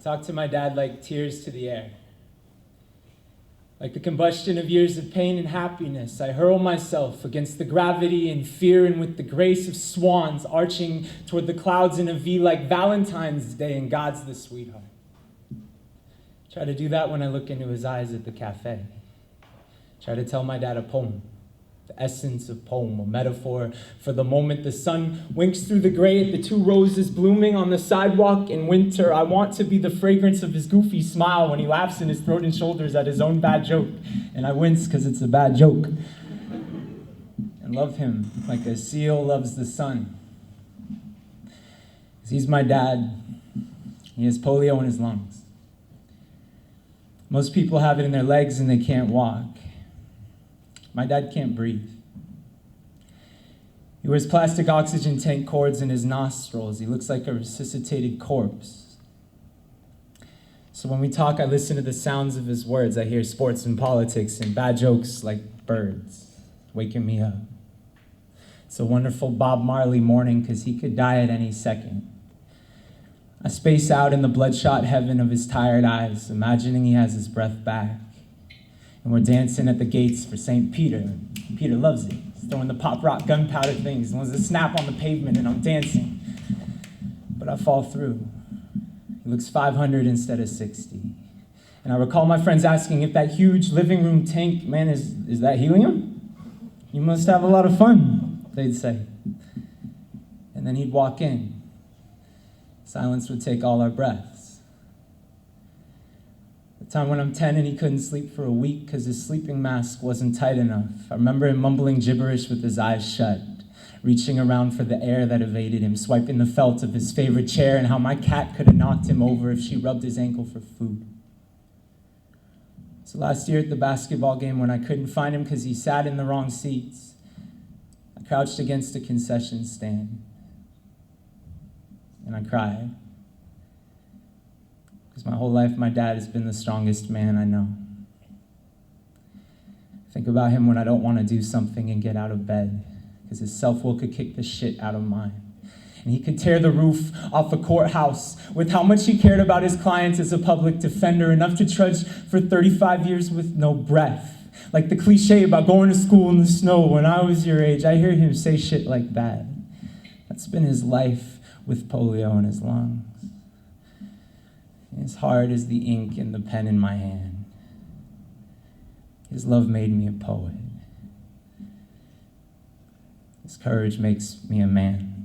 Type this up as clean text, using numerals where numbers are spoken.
talk to my dad like tears to the air. Like the combustion of years of pain and happiness, I hurl myself against the gravity and fear, and with the grace of swans arching toward the clouds in a V like Valentine's Day and God's the sweetheart. Try to do that when I look into his eyes at the cafe. Try to tell my dad a poem, the essence of poem, a metaphor for the moment the sun winks through the gray at the two roses blooming on the sidewalk in winter. I want to be the fragrance of his goofy smile when he laughs in his throat and shoulders at his own bad joke, and I wince because it's a bad joke. And love him like a seal loves the sun. 'Cause he's my dad. He has polio in his lungs. Most people have it in their legs and they can't walk. My dad can't breathe. He wears plastic oxygen tank cords in his nostrils. He looks like a resuscitated corpse. So when we talk, I listen to the sounds of his words. I hear sports and politics and bad jokes like birds waking me up. It's a wonderful Bob Marley morning because he could die at any second. I space out in the bloodshot heaven of his tired eyes, imagining he has his breath back. And we're dancing at the gates for St. Peter. Peter loves it. He's throwing the pop rock gunpowder things. He wants to snap on the pavement, and I'm dancing. But I fall through. He looks 500 instead of 60. And I recall my friends asking if that huge living room tank, man, is that helium? You must have a lot of fun, they'd say. And then he'd walk in. Silence would take all our breaths. The time when I'm 10 and he couldn't sleep for a week because his sleeping mask wasn't tight enough. I remember him mumbling gibberish with his eyes shut, reaching around for the air that evaded him, swiping the felt of his favorite chair, and how my cat could have knocked him over if she rubbed his ankle for food. So last year at the basketball game when I couldn't find him because he sat in the wrong seats, I crouched against a concession stand. And I cried. Because my whole life, my dad has been the strongest man I know. I think about him when I don't want to do something and get out of bed, because his self-will could kick the shit out of mine. And he could tear the roof off a courthouse with how much he cared about his clients as a public defender, enough to trudge for 35 years with no breath. Like the cliche about going to school in the snow when I was your age. I hear him say shit like that. That's been his life with polio in his lungs. As hard as the ink and the pen in my hand, his love made me a poet. His courage makes me a man.